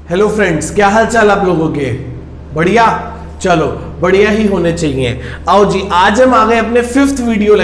Hello friends, क्या हाल चाल आप लोगों के? बढ़िया? चलो बढ़िया ही होने चाहिए। आओ जी, आज हम आ गए अपने फिफ्थ वीडियो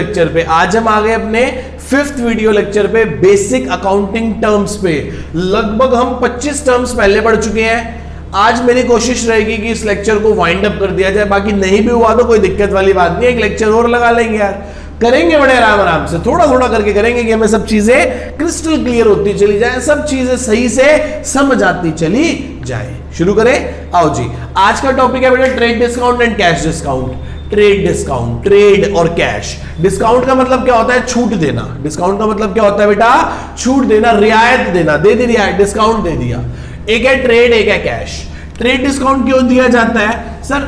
लेक्चर पे बेसिक अकाउंटिंग टर्म्स पे। लगभग हम 25 टर्म्स पहले पढ़ चुके हैं। आज मेरी कोशिश रहेगी कि इस लेक्चर को वाइंड अप कर दिया जाए। बाकी नहीं भी हुआ तो कोई दिक्कत वाली बात नहीं है, एक लेक्चर और लगा लेंगे यार। करेंगे बड़े आराम आराम से, थोड़ा थोड़ा करके करेंगे कि हमें सब चीजें क्रिस्टल क्लियर होती चली जाए, सब चीजें सही से समझ आती चली जाए। शुरू करें? आओ जी, आज का टॉपिक है बेटा trade discount and cash discount. Trade discount, trade और कैश। डिस्काउंट का मतलब क्या होता है? छूट देना। डिस्काउंट का मतलब क्या होता है बेटा? छूट देना, रियायत देना। दे दी रियायत, डिस्काउंट दे दिया। एक है ट्रेड, एक है कैश। ट्रेड डिस्काउंट क्यों दिया जाता है सर?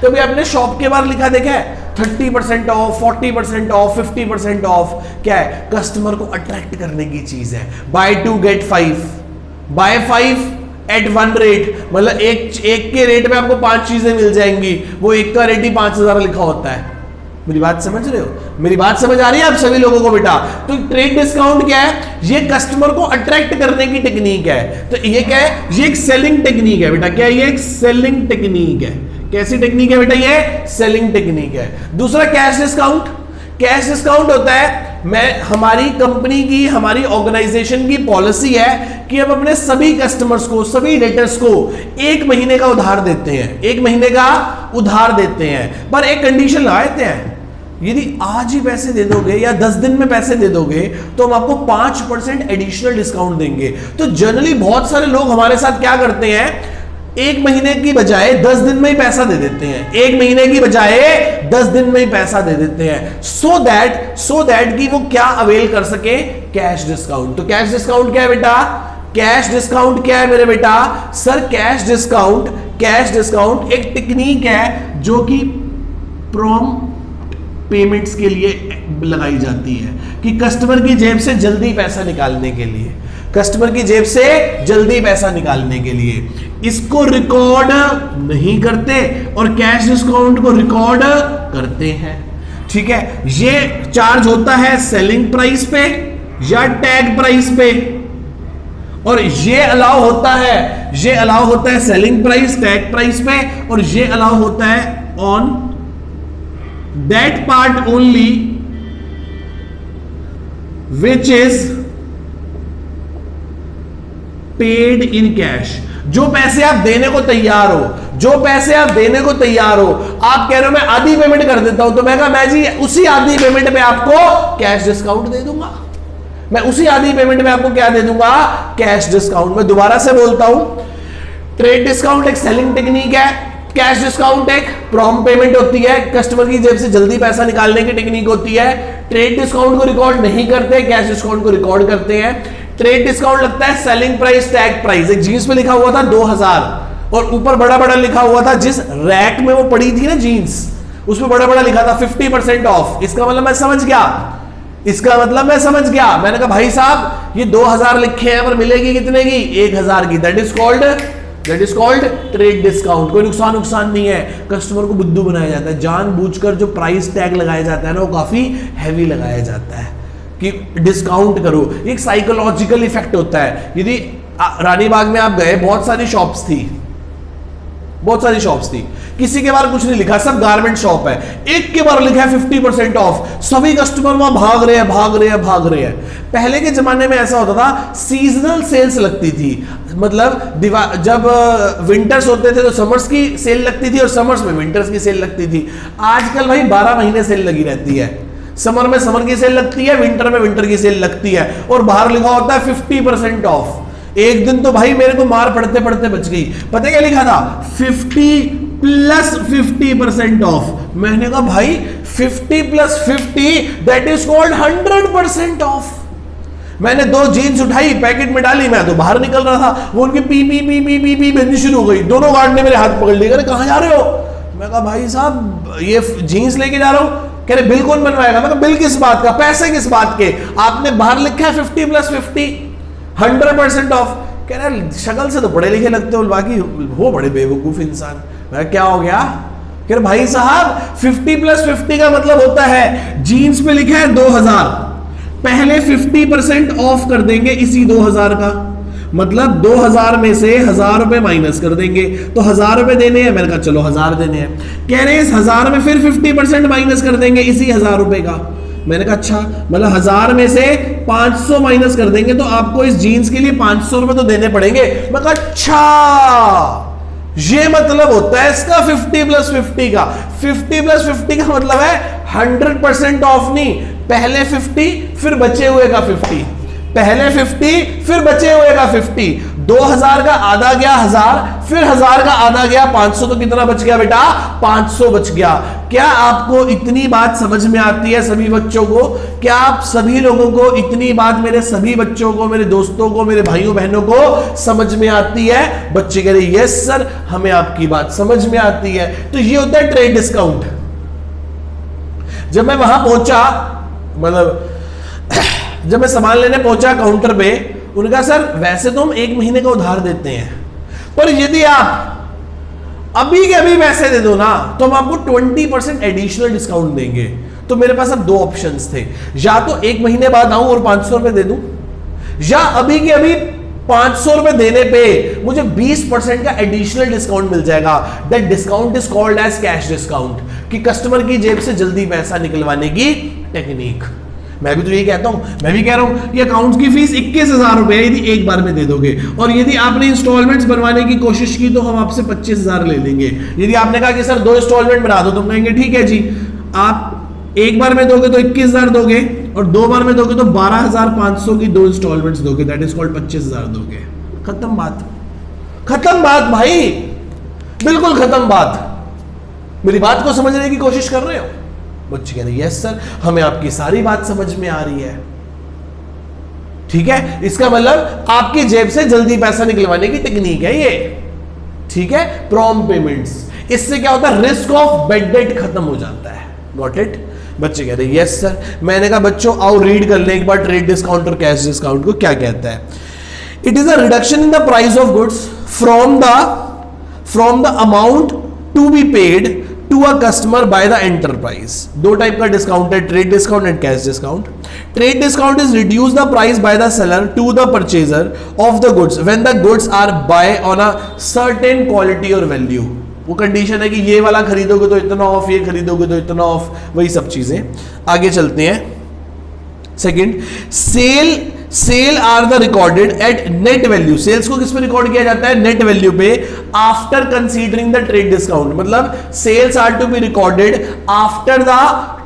कभी आपने शॉप के बाहर लिखा देखा है 30% ऑफ, 40% ऑफ, 50% ऑफ? क्या है? कस्टमर को अट्रैक्ट करने की चीज है। Buy 2 get 5, buy 5 at 1 rate, मतलब एक के रेट में आपको 5 चीजें मिल जाएंगी। वो एक का रेट ही 5000 लिखा होता है। मेरी बात समझ रहे हो? मेरी बात समझ आ रही है आप सभी लोगों को बेटा? तो ट्रेड डिस्काउंट क्या है? ये कस्टमर को अट्रैक्ट करने की टेक्निक है। तो ये क्या है? ये एक सेलिंग टेक्निक है बेटा। क्या है? ये एक सेलिंग टेक्निक है। कैसी टेक्निक है बेटा? ये सेलिंग टेक्निक है। दूसरा कैश डिस्काउंट। कैश डिस्काउंट होता है, हमारी कंपनी की, हमारी ऑर्गेनाइजेशन की पॉलिसी है कि हम अपने सभी कस्टमर्स को, सभी डेटर्स को 1 महीने का उधार देते हैं। 1 महीने का उधार देते हैं, पर एक कंडीशन लगा देते हैं। यदि आज ही पैसे दे दोगे या 10 दिन में पैसे दे दोगे तो हम आपको 5% एडिशनल डिस्काउंट देंगे। तो जनरली बहुत सारे लोग हमारे साथ क्या करते हैं, 1 महीने की बजाय 10 दिन में ही पैसा दे देते हैं। 1 महीने की बजाय 10 दिन में ही पैसा दे देते हैं, सो दैट कि वो क्या अवेल कर सके? Cash discount. तो कैश डिस्काउंट क्या है बेटा? कैश डिस्काउंट क्या है मेरे बेटा? सर कैश डिस्काउंट एक टेक्निक है जो कि प्रॉम्प्ट पेमेंट्स के लिए लगाई जाती है, कि कस्टमर की जेब से जल्दी पैसा निकालने के लिए, कस्टमर की जेब से जल्दी पैसा निकालने के लिए। इसको रिकॉर्ड नहीं करते और कैश डिस्काउंट को रिकॉर्ड करते हैं। ठीक है, ये चार्ज होता है सेलिंग प्राइस पे या टैग प्राइस पे, और ये अलाउ होता है सेलिंग प्राइस, टैग प्राइस पे, और ये अलाउ होता है on that part only which is paid in cash। जो पैसे आप देने को तैयार हो, आप कह रहे हो मैं आधी पेमेंट कर देता हूं, तो मैं कहा मैं जी उसी आधी पेमेंट पे आपको कैश डिस्काउंट दे दूंगा। मैं उसी आधी पेमेंट में आपको क्या दे दूंगा? Cash discount. मैं दोबारा से बोलता हूं, ट्रेड डिस्काउंट एक सेलिंग टेक्निक है, कैश डिस्काउंट एक प्रॉम्प्ट पेमेंट होती है, कस्टमर की जेब से जल्दी पैसा निकालने की टेक्निक होती है। ट्रेड डिस्काउंट को रिकॉर्ड नहीं करते, कैश डिस्काउंट को रिकॉर्ड करते हैं। ट्रेड डिस्काउंट लगता है सेलिंग प्राइस, टैग प्राइस। एक जीन्स पे लिखा हुआ था 2000 और ऊपर बड़ा बड़ा लिखा हुआ था, जिस रैक में वो पड़ी थी ना जीन्स, उसमें बड़ा बड़ा लिखा था 50% ऑफ। इसका मतलब मैं समझ गया। मैंने कहा भाई साहब ये 2000 लिखे हैं पर मिलेगी कितने की? 1000 की। That is called trade discount. कोई नुकसान नहीं है, कस्टमर को बुद्धू बनाया जाता है। जानबूझकर जो प्राइस टैग लगाया जाता है ना, वो काफी हैवी लगाया जाता है कि डिस्काउंट करो। एक साइकोलॉजिकल इफेक्ट होता है। यदि रानी बाग में आप गए, बहुत सारी शॉप्स थी, किसी के बारे कुछ नहीं लिखा, सब गारमेंट शॉप है। एक के बारे लिखा है 50% ऑफ, सभी कस्टमर वहां भाग रहे हैं। पहले के जमाने में ऐसा होता था, सीजनल सेल्स लगती थी, मतलब जब विंटर्स होते थे तो समर्स की सेल लगती थी और समर्स में विंटर्स की सेल लगती थी। आजकल भाई 12 महीने सेल लगी रहती है। समर में समर की सेल लगती है, विंटर में विंटर की सेल लगती है, और बाहर लिखा होता है 50% ऑफ। एक दिन तो भाई मेरे को मार पड़ते बच गई। पता क्या लिखा था? 50 प्लस 50% ऑफ। मैंने कहा भाई 50 plus 50 that is called 100% of. मैंने 2 जीन्स उठाई, पैकेट में डाली, मैं तो बाहर निकल रहा था, वो उनकी पी बजनी शुरू हो गई। दोनों गार्ड ने मेरे हाथ पकड़ लिया, कहाँ जा रहे हो? मैं कहा भाई साहब ये जीन्स लेके जा रहा हूं। कह रहे बिल कौन बनवाएगा? मैं कहा बिल किस बात का, पैसे किस बात के? आपने बाहर लिखा है 50 प्लस 50 100% ऑफ। कह रहे शक्ल से तो पढ़े लिखे लगते हो, बाकी हो बड़े बेवकूफ इंसान। मैं क्या हो गया? कह रहे भाई साहब 50 प्लस 50 का मतलब होता है, जीन्स पे लिखा है 2000, पहले 50% ऑफ कर देंगे इसी 2000 का, मतलब 2000 में से 1000 रुपए माइनस कर देंगे, तो 1000 रुपए देने हैं, मैंने कहा चलो 1000 देने हैं। कह रहे हैं इस 1000 में फिर 50% माइनस कर देंगे इसी 1000 रुपए का। मैंने कहा अच्छा, मतलब 1000 में से 500 माइनस कर देंगे तो आपको इस जीन्स के लिए 500 रुपए तो देने पड़ेंगे। मैं कहा अच्छा, ये मतलब होता है इसका 50+50 का। 50+50 का मतलब है 100% ऑफ नहीं, पहले 50 फिर बचे हुए का 50, पहले 50 फिर बचे हुए का 50। 2000 का आधा गया 1000, फिर 1000 का आधा गया 500, तो कितना बच गया बेटा? 500 बच गया। क्या आपको इतनी बात समझ में आती है सभी बच्चों को? क्या आप सभी लोगों को इतनी बात, मेरे सभी बच्चों को, मेरे दोस्तों को, मेरे भाइयों बहनों को समझ में आती है? बच्चे कह रहे यस सर, हमें आपकी बात समझ में आती है। तो ये होता है ट्रेड डिस्काउंट। जब मैं वहां पहुंचा, मतलब जब मैं सामान लेने पहुंचा काउंटर पे, उन्होंने कहा सर वैसे तो हम 1 महीने का उधार देते हैं, पर यदि आप अभी के अभी पैसे दे दो ना तो हम आपको 20% एडिशनल डिस्काउंट देंगे। तो मेरे पास अब 2 ऑप्शंस थे, या तो 1 महीने बाद आऊं और 500 रुपए दे दूं, या अभी के अभी 500 रुपए देने पे मुझे 20% का एडिशनल डिस्काउंट मिल जाएगा। That discount is called as cash discount, कि कस्टमर की जेब से जल्दी पैसा निकलवाने की टेक्निक। मैं भी तो ये कहता हूं, मैं भी कह रहा हूं कि अकाउंट्स की फीस 21,000 रुपए यदि एक बार में दे दोगे, और यदि आपने इंस्टॉलमेंट्स बनवाने की कोशिश की तो हम आपसे 25,000 ले लेंगे। यदि आपने कहा कि सर 2 इंस्टॉलमेंट बना दो, तो हम कहेंगे ठीक है जी, आप एक बार में दोगे तो 21,000 दोगे, और 2 बार में दोगे तो 12,500 की 2 इंस्टॉलमेंट्स दोगे, दैट इज कॉल्ड 25,000 दोगे। खत्म बात, खत्म बात भाई, बिल्कुल खत्म बात। मेरी बात को समझने की कोशिश कर रहे हो? बच्चे कह रहे यस सर, हमें आपकी सारी बात समझ में आ रही है। ठीक है, इसका मतलब आपकी जेब से जल्दी पैसा निकलवाने की टेक्निक है ये। ठीक है, प्रॉम्प्ट पेमेंट्स, इससे क्या होता है? रिस्क ऑफ बैड डेट खत्म हो जाता है। Got it? बच्चे कह रहे यस सर। मैंने कहा बच्चों आओ रीड कर ले एक बार ट्रेड डिस्काउंट और कैश डिस्काउंट को क्या कहता है। It is a reduction in the price of goods from the amount to be paid to a customer by the enterprise. 2 type का डिस्काउंट है, trade discount and cash discount. Trade discount is reduce the price by the seller to the purchaser of the goods when the goods are buy on a certain quality और value. वो condition है कि ये वाला खरीदोगे तो इतना of, ये खरीदोगे तो इतना ऑफ, वही सब चीजें। आगे चलते हैं। Second, sale are the recorded at net value. Sales को किस पे रिकॉर्ड किया जाता है? नेट वैल्यू पे, after considering the trade discount. मतलब sales are to be recorded after the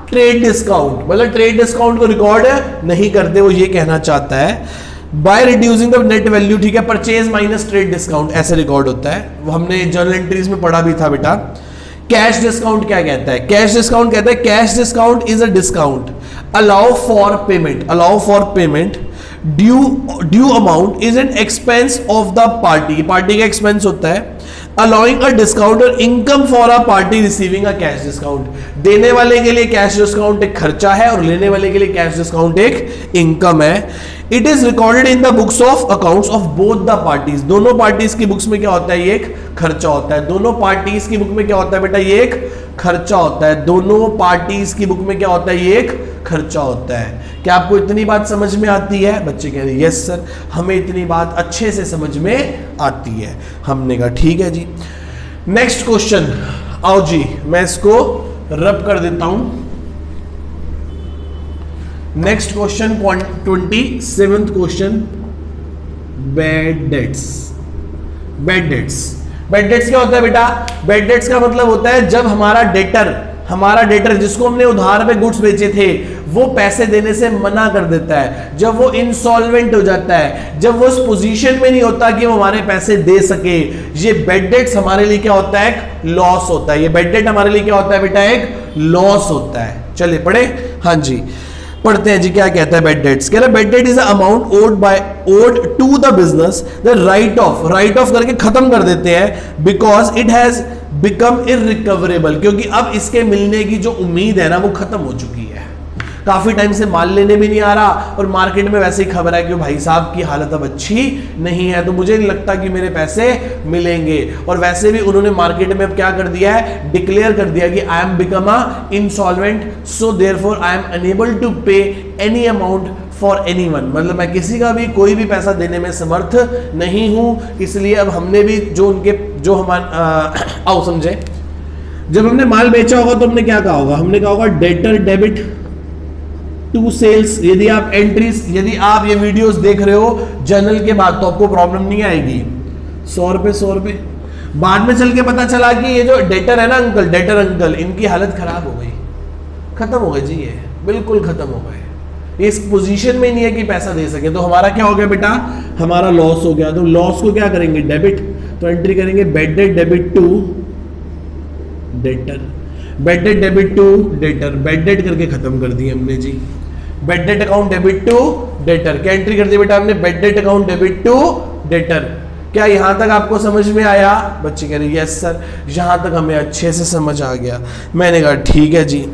trade discount, मतलब ट्रेड डिस्काउंट को रिकॉर्ड नहीं करते, वो ये कहना चाहता है। By reducing the net value, ठीक है, परचेज माइनस ट्रेड डिस्काउंट ऐसे रिकॉर्ड होता है। वो हमने जर्नल एंट्रीज में पढ़ा भी था बेटा। कैश डिस्काउंट क्या कहता है? कैश डिस्काउंट कहता है cash discount is a discount allow for payment due amount is an expense of the party. Party का एक्सपेंस होता है। अलाउइंग अ डिस्काउंट और income for a party receiving a cash discount. देने वाले के लिए कैश डिस्काउंट एक खर्चा है और लेने वाले के लिए कैश डिस्काउंट एक इनकम है। It is recorded in the books of accounts of both the parties. दोनों पार्टीज की बुक्स में क्या होता है? ये एक खर्चा होता है। दोनों पार्टीज की बुक में क्या होता है बेटा? ये एक खर्चा होता है। दोनों पार्टीज की बुक में क्या होता है? ये एक खर्चा होता है। क्या आपको इतनी बात समझ में आती है? बच्चे कह रहे हैं यस सर, हमें इतनी बात अच्छे से समझ में आती है। हमने कहा ठीक है जी। नेक्स्ट क्वेश्चन, आओ जी मैं इसको रब कर देता हूं। Next question 27th question, bad debts. Bad debts क्या होता है बेटा? बैड डेट्स का मतलब होता है जब हमारा डेटर जिसको हमने उधार पे गुड्स बेचे थे वो पैसे देने से मना कर देता है, जब वो इंसॉल्वेंट हो जाता है, जब वो उस पोजीशन में नहीं होता कि वो हमारे पैसे दे सके। ये बैड डेट्स हमारे लिए क्या होता है? एक लॉस होता है। ये बैड डेट हमारे लिए क्या होता है बेटा? एक लॉस होता है। चलिए पढ़े। हाँ जी पढ़ते हैं जी, क्या कहता है बैड डेट्स। कह रहा है bad debt is a amount owed to the business the write off करके खत्म कर देते हैं because it has become irrecoverable, क्योंकि अब इसके मिलने की जो उम्मीद है ना वो खत्म हो चुकी है। काफी टाइम से माल लेने भी नहीं आ रहा और मार्केट में वैसे ही खबर है कि भाई साहब की हालत अब अच्छी नहीं है, तो मुझे नहीं लगता कि मेरे पैसे मिलेंगे। और वैसे भी उन्होंने मार्केट में अब क्या कर दिया है? डिक्लेयर कर दिया कि I am become a insolvent, so therefore I am unable to pay any amount for anyone, मतलब मैं किसी का भी कोई भी पैसा देने में समर्थ नहीं हूं। इसलिए अब हमने भी जो हमारे आओ समझे, जब हमने माल बेचा होगा तो हमने क्या कहा होगा, हमने कहा होगा डेटर डेबिट टू सेल्स। यदि आप ये वीडियोस देख रहे हो जर्नल के बाद तो आपको प्रॉब्लम नहीं आएगी। 100 रुपए बाद में चल के पता चला कि ये जो डेटर है ना डेटर अंकल इनकी हालत खराब हो गई, खत्म हो गए जी, ये बिल्कुल खत्म हो गए, इस पोजीशन में नहीं है कि पैसा दे सके। तो हमारा क्या हो गया बेटा, हमारा लॉस हो गया। तो लॉस को क्या करेंगे, डेबिट, तो एंट्री करेंगे bad debt debit to debtor, bad debt debit to debtor, bad debt करके खत्म कर दिए हमने जी। Bad debt account debit to debtor, क्या एंट्री कर दी बेटा हमने, bad debt account debit to debtor. क्या यहां तक आपको समझ में आया? बच्चे कह रहे यस सर, यहां तक हमें अच्छे से समझ आ गया। मैंने कहा ठीक है जी।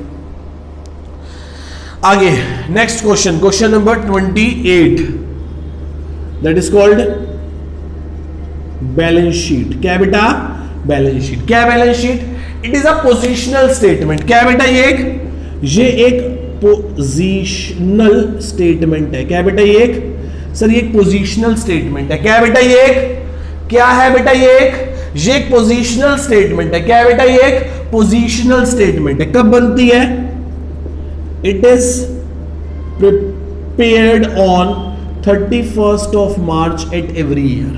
आगे next question, question number 28, that is called balance sheet. क्या बेटा, बैलेंस शीट। क्या balance sheet? It is a positional statement. क्या बेटा, ये एक पोजिशनल स्टेटमेंट है। क्या बेटा, ये एक, सर ये एक पोजिशनल स्टेटमेंट है। क्या बेटा, ये एक, क्या है बेटा, ये एक पोजिशनल स्टेटमेंट है। क्या है बेटा, ये एक पोजिशनल स्टेटमेंट है। कब बनती है? It is prepared on 31st of March at every year.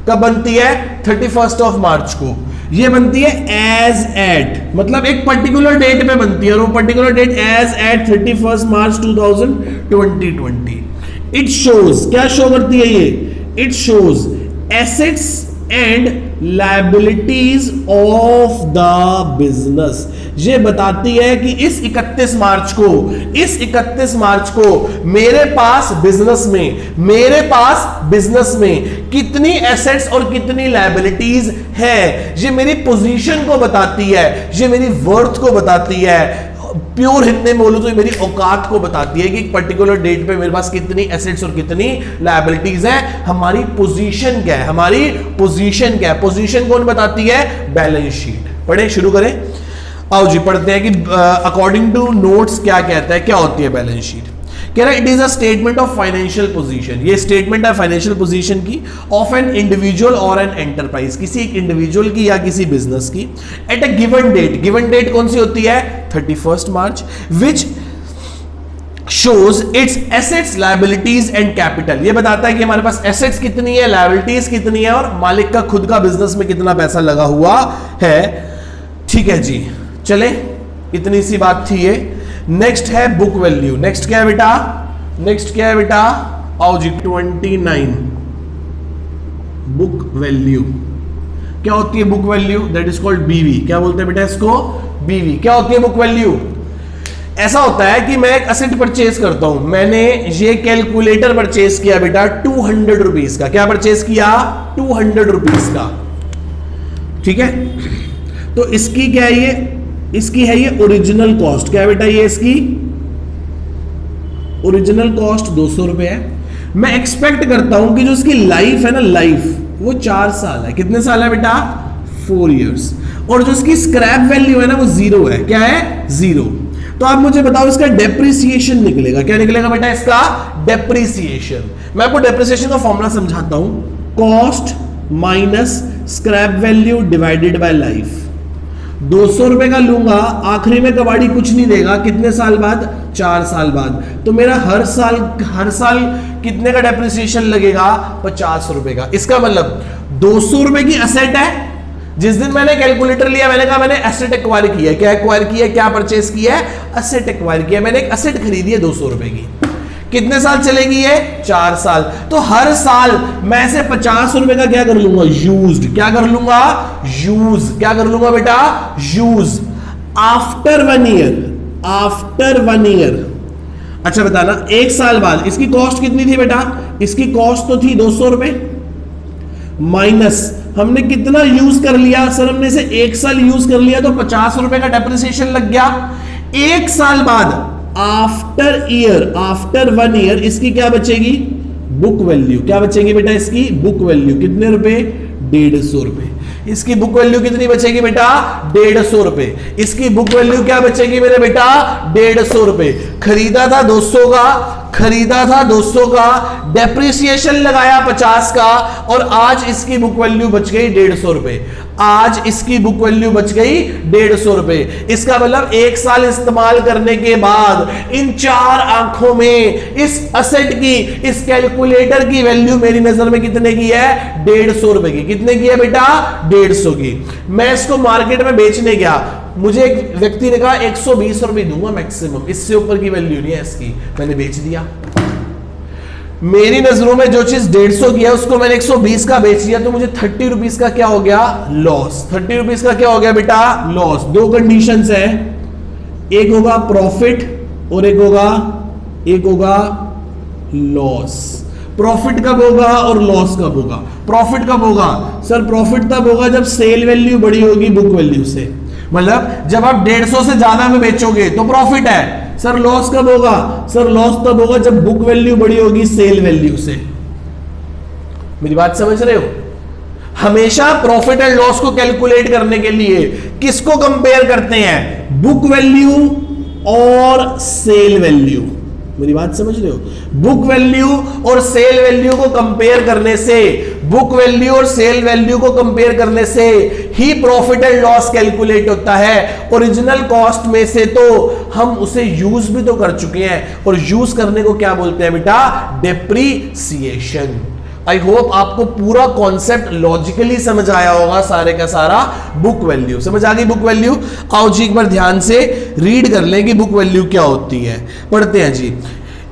कब बनती है? 31st ऑफ मार्च को। ये बनती है एज एट, मतलब एक पर्टिकुलर डेट पे बनती है, और वो particular date as at 31st March 2020। It shows, क्या शो करती है ये? It shows assets and liabilities of the business. ये बताती है कि इस 31 मार्च को मेरे पास बिजनेस में कितनी एसेट्स और कितनी लायबिलिटीज है। ये मेरी पोजीशन को बताती है, ये मेरी वर्थ को बताती है। प्योर हिंदी में बोलूं तो मेरी औकात को बताती है कि एक पर्टिकुलर डेट पे मेरे पास कितनी एसेट्स और कितनी लायबिलिटीज है। हमारी पोजीशन क्या है, पोजीशन कौन बताती है? Balance sheet. पढ़े, शुरू करें। आओ जी पढ़ते हैं कि अकॉर्डिंग टू नोट्स क्या कहता है, क्या होती है बैलेंस शीट। कह रहा है it is a statement of financial position. ये स्टेटमेंट है फाइनेंशियल पोजीशन की, ऑफ एन इंडिविजुअल और एन एंटरप्राइज, किसी एक इंडिविजुअल की या किसी बिजनेस की, at a given date. Given date कौन सी होती है? 31st March, which shows its assets, liabilities and capital. ये बताता है कि हमारे पास एसेट्स कितनी है, लायबिलिटीज कितनी है, और मालिक का खुद का बिजनेस में कितना पैसा लगा हुआ है। ठीक है जी, चले, इतनी सी बात थी ये। नेक्स्ट है बुक वैल्यू। नेक्स्ट क्या है बेटा? आओ जी 29, बुक वैल्यू। क्या होती है book value? That is called बीवी। क्या बोलते हैं बेटा इसको? बीवी। क्या होती है बुक वैल्यू? ऐसा होता है कि मैं एक असेट परचेज करता हूं। मैंने ये कैलकुलेटर परचेज किया बेटा 200 रुपीज का। क्या परचेज किया? 200 रुपीज का। ठीक है, तो इसकी क्या है ये? इसकी है ये ओरिजिनल कॉस्ट। क्या बेटा, ये इसकी ओरिजिनल कॉस्ट 200 रुपए है। मैं एक्सपेक्ट करता हूं कि जो इसकी लाइफ है ना, लाइफ वो 4 साल है। कितने साल है बेटा? 4 इयर्स। और जो इसकी स्क्रैप वैल्यू है ना वो 0 है। क्या है? 0। तो आप मुझे बताओ इसका डेप्रिसिएशन निकलेगा। क्या निकलेगा बेटा इसका? डेप्रिसिएशन। मैं आपको डेप्रिसिएशन का फॉर्मूला समझाता हूं। Cost minus scrap value divided by life. 200 रुपए का लूंगा, आखिरी में कबाड़ी कुछ नहीं देगा। कितने साल बाद? 4 साल बाद। तो मेरा हर साल कितने का डेप्रिसिएशन लगेगा? 50 रुपए का। इसका मतलब 200 रुपए की एसेट है। जिस दिन मैंने कैलकुलेटर लिया मैंने कहा मैंने एसेट एक्वायर किया। क्या एक्वायर किया? क्या परचेज किया है? एसेट एक्वायर किया। मैंने एक एसेट खरीदी है 200 रुपए की। कितने साल चलेगी ये? 4 साल। तो हर साल मैं से 50 रुपए का क्या कर लूंगा? यूज्ड। क्या कर लूंगा? यूज। क्या कर लूंगा बेटा? यूज। After 1 year. अच्छा बताना, 1 साल बाद इसकी कॉस्ट कितनी थी बेटा? इसकी कॉस्ट तो थी 200 रुपए, माइनस हमने कितना यूज कर लिया? सर हमने इसे 1 साल यूज कर लिया तो 50 रुपए का डेप्रिसिएशन लग गया। 1 साल बाद आफ्टर 1 ईयर इसकी क्या बचेगी? Book value. क्या बचेगी बेटा इसकी? Book value. कितने रुपए? 150 रुपए। इसकी बुक वैल्यू कितनी बचेगी बेटा? 150 रुपए। इसकी बुक वैल्यू क्या बचेगी मेरे बेटा? 150 रुपए। खरीदा था 200 का, खरीदा था 200 का, डेप्रिसिएशन लगाया 50 का, और आज इसकी बुक वैल्यू बच गई 150 रुपए। आज इसकी बुक वैल्यू बच गई 150 रुपए। इसका मतलब 1 साल इस्तेमाल करने के बाद इन 4 आंखों में इस असेट की, इस कैलकुलेटर की वैल्यू मेरी नजर में कितने की है? 150 रुपए की। कितने की है बेटा? 150 की। मैं इसको मार्केट में बेचने गया, मुझे एक व्यक्ति ने कहा 120 रुपए दूंगा मैक्सिमम, इससे ऊपर की वैल्यू नहीं है इसकी। मैंने बेच दिया। मेरी नजरों में जो चीज 150 की है उसको मैंने 120 का बेच दिया, तो मुझे 30 रुपीज का क्या हो गया? लॉस। 30 रुपीज का क्या हो गया बेटा? लॉस। 2 कंडीशंस है, एक होगा प्रॉफिट और एक होगा लॉस। प्रॉफिट कब होगा और लॉस कब होगा? प्रॉफिट कब होगा? सर प्रॉफिट तब होगा जब सेल वैल्यू बड़ी होगी बुक वैल्यू से। मतलब जब आप 150 से ज्यादा में बेचोगे तो प्रॉफिट है। सर लॉस कब होगा? सर लॉस तब होगा जब बुक वैल्यू बड़ी होगी सेल वैल्यू से। मेरी बात समझ रहे हो? हमेशा प्रॉफिट एंड लॉस को कैलकुलेट करने के लिए किसको कंपेयर करते हैं? बुक वैल्यू और सेल वैल्यू। मेरी बात समझ रहे हो? बुक वैल्यू और सेल वैल्यू को कंपेयर करने से, बुक वैल्यू और सेल वैल्यू को कंपेयर करने से ही प्रॉफिट एंड लॉस कैलकुलेट होता है। ओरिजिनल कॉस्ट में से तो हम उसे यूज भी तो कर चुके हैं, और यूज करने को क्या बोलते हैं बेटा? डेप्रीसिएशन। आई होप आपको पूरा कॉन्सेप्ट लॉजिकली समझ आया होगा, सारे का सारा। बुक वैल्यू समझ आ गई? बुक वैल्यू आओ जी एक बार ध्यान से रीड कर लें कि बुक वैल्यू क्या होती है। पढ़ते हैं जी।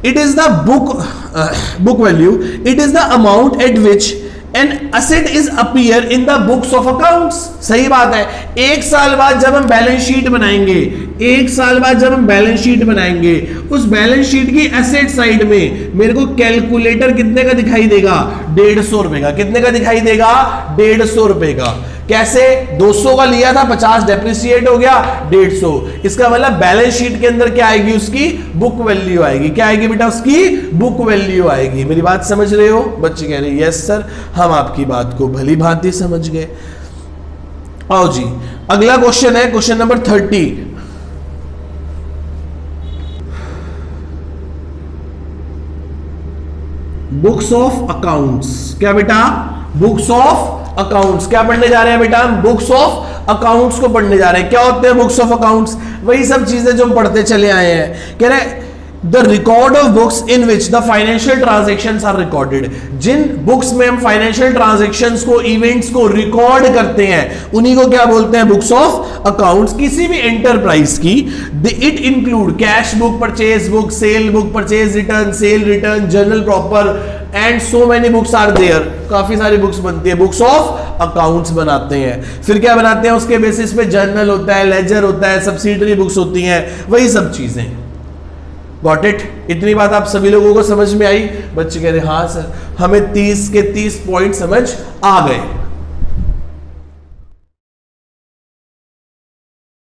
It is the book value, it is the amount at which an asset is appear in the books of accounts. सही बात है। 1 साल बाद जब हम बैलेंस शीट बनाएंगे, 1 साल बाद जब हम बैलेंस शीट बनाएंगे, उस बैलेंस शीट की एसेट साइड में मेरे को कैलकुलेटर कितने का दिखाई देगा? 150 रुपए का। कितने का दिखाई देगा? 150 रुपए का। कैसे? 200 का लिया था, 50 डेप्रिसिएट हो गया, 150। इसका मतलब बैलेंस शीट के अंदर क्या आएगी? उसकी बुक वैल्यू आएगी। क्या आएगी बेटा? उसकी बुक वैल्यू आएगी। मेरी बात समझ रहे हो? बच्चे कह रहे हैं यस सर, हम आपकी बात को भली भांति समझ गए। आओ जी अगला क्वेश्चन है, question number 30। Books of accounts. क्या बेटा? Books of accounts. क्या पढ़ने जा रहे हैं बेटा? हम बुक्स ऑफ अकाउंट्स को पढ़ने जा रहे हैं। क्या होते हैं बुक्स ऑफ अकाउंट्स? वही सब चीजें जो हम पढ़ते चले आए हैं। कह रहे the record of books in which the financial transactions are recorded. जिन बुक्स में हम फाइनेंशियल ट्रांजेक्शंस को, इवेंट्स को रिकॉर्ड करते हैं, उन्हीं को क्या बोलते हैं? Books of accounts. किसी भी एंटरप्राइज की it include cash book, purchase book, sale book, purchase return, sale return, journal proper and so many books are there. काफी सारी बुक्स बनती है, बुक्स ऑफ अकाउंट्स बनाते हैं। फिर क्या बनाते हैं? उसके बेसिस पे जर्नल होता है, लेजर होता है, सब्सिडरी बुक्स होती हैं, वही सब चीजें। Got it? इतनी बात आप सभी लोगों को समझ में आई? बच्चे कह रहे हाँ सर, हमें 30 के 30 पॉइंट समझ आ गए।